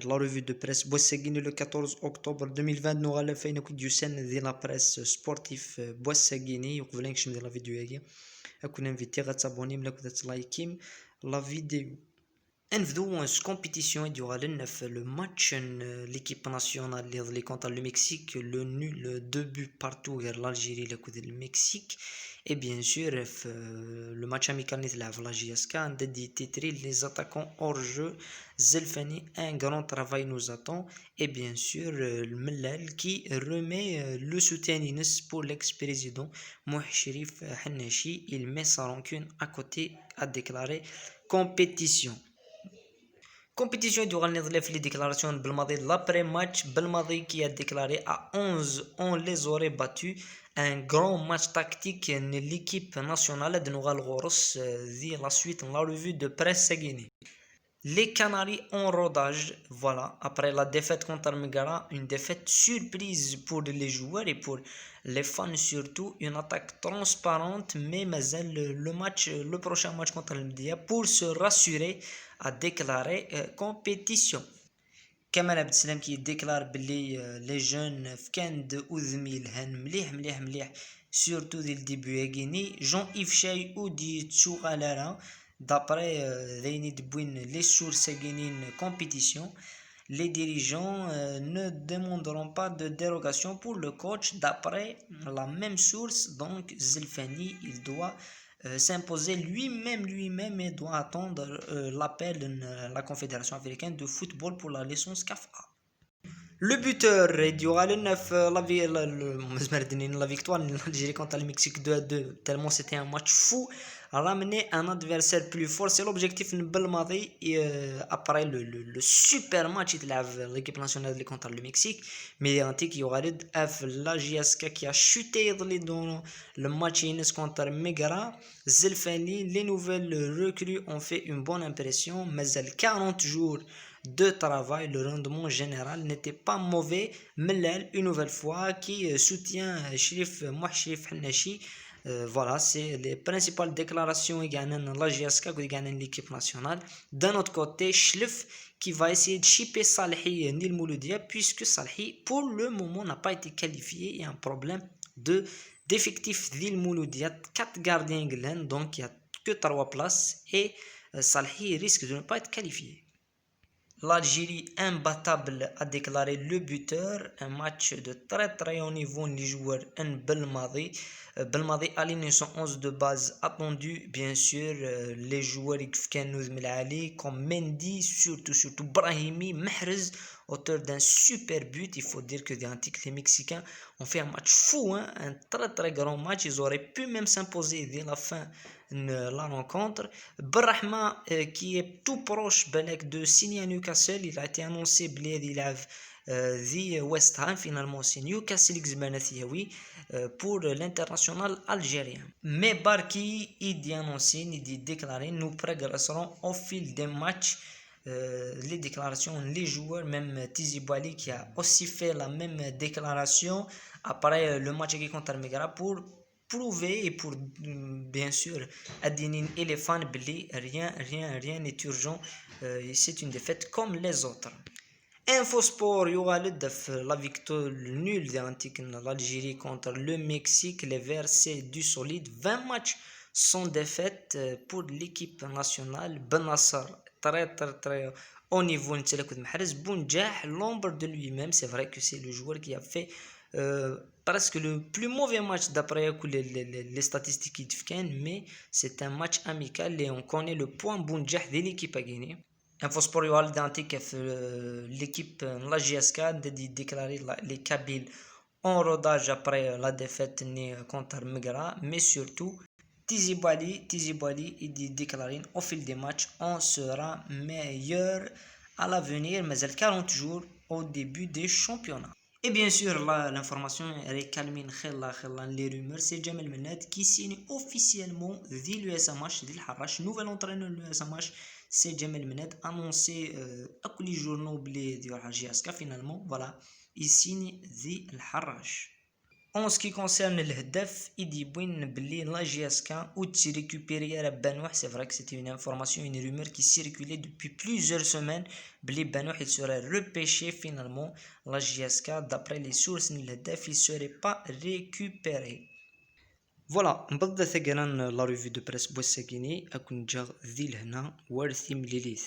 la revue de presse Boissagini le 14 octobre 2020 نوغالا فاينا كنت ديوسان ديال لا بريس سبورتيف بوissagini وقبل نكشف ندير لا فيديو هاكي اكون انفيتي غتابوني ملا كنت تلايكيم لا فيديو نبداو compétition il y aura le match l'équipe nationale les contre le Mexique le nul 2 buts partout vers l'Algérie le Mexique et bien sûr le match amical نتلعب في la JSK عندي titré les attaquants hors jeu Zelfani un grand travail nous attend et bien sûr le Mellal qui remet le soutien pour l'ex-président Mouh Cherif Hannachi il met sa rancune à côté a déclaré compétition compétition durant les déclarations بالماضي l'après-match بالماضي qui a déclaré à 11 on les aurait battus un grand match tactique de l'équipe nationale de Nougal Ghoros dit la suite dans la revue de presse Sagini. Les Canaries en rodage, voilà, après la défaite contre Megara, une défaite surprise pour les joueurs et pour les fans surtout, une attaque transparente, mais le prochain match contre le Mdia, pour se rassurer, a déclaré compétition. كمال عبد السلام كي ديكلار بلي لي جون في كاند وذميل هان مليح سورتو ديال الديبي هاكيني جون ايف شاي ودي تشوغالارا d'après les les sources compétition les dirigeants ne demanderont pas de dérogation pour le coach d'après la même source donc Zelfani il doit s'imposer lui-même et doit attendre l'appel de la Confédération africaine de football pour la licence CAF-A. Le buteur du Real 9 la victoire de l'Algérie contre le Mexique 2-2 tellement c'était un match fou ramener un adversaire plus fort c'est l'objectif de Belmadi après le super match de l'équipe nationale contre le Mexique mais il y aura la JSK qui a chuté dans le match contre Megara Zelfani les nouvelles recrues ont fait une bonne impression mais 40 jours de travail, le rendement général n'était pas mauvais. Mellal, une nouvelle fois, qui soutient Mouh Cherif Hannachi. Voilà, c'est les principales déclarations de la GSK et de l'équipe nationale. D'un autre côté, Chlef qui va essayer de chipper Salhi Nil Mouloudia puisque Salhi, pour le moment, n'a pas été qualifié. Il y a un problème d'effectif d'Il Mouloudia. 4 gardiens anglais, donc il n'y a que 3 places et Salhi risque de ne pas être qualifié. L'Algérie imbattable a déclaré le buteur, un match de très haut niveau les joueurs en Belmadi. Belmadi aligne son 11 de base attendu, bien sûr, les joueurs comme Mendy, surtout Brahimi, Mahrez, auteur d'un super but. Il faut dire que les Mexicains ont fait un match fou, hein, un très grand match. Ils auraient pu même s'imposer dès la fin la rencontre. Brahma qui est tout proche de signer à Newcastle, il a été annoncé West Ham, finalement c'est Newcastle pour l'international algérien. Mais Barki il a annoncé, il a déclaré nous progresserons au fil des matchs. Les déclarations, les joueurs, même Tizi Bouali qui a aussi fait la même déclaration après le match contre Megara pour prouver et pour bien sûr Adinin et les fans rien n'est urgent c'est une défaite comme les autres. Infosport يغالد la victoire nulle de l'Algérie contre le Mexique les Verts c'est du solide 20 matchs sans défaite pour l'équipe nationale Ben Nasser très au niveau de Bounjah l'ombre de lui-même c'est vrai que c'est le joueur qui a fait presque le plus mauvais match d'après les statistiques mais c'est un match amical et on connaît le point Bounjah de l'équipe à Guinée. Infosport يوالد l'équipe la JSK a déclaré les Kabyles en rodage après la défaite contre Megara mais surtout Tizi Bouali il déclaré au fil des matchs on sera meilleur à l'avenir mais elle 40 jours au début des championnats. Et bien sûr, l'information est calmine, les rumeurs, c'est Jamel Menad qui signe officiellement de l'USMH, de l'Harrach, nouvel entraîneur de l'USMH, c'est Jamel Menad, annoncé à tous les journaux de l'Harrach, finalement, voilà, il signe de l'Harrach. En ce qui concerne الهداف يدي بوين بلي لا جي اس كا ou تي récupérer بانوح. C'est vrai que c'était une information, une rumeur qui circulait depuis plusieurs semaines بلي بانوح il serait repêché finalement. La JSK d'après les sources الهداف il serait pas récupéré. فوالا نبدا ثقرا لا ريفي دو بريس بوساكيني اكون جا ذي لهنا وارثي مليليث.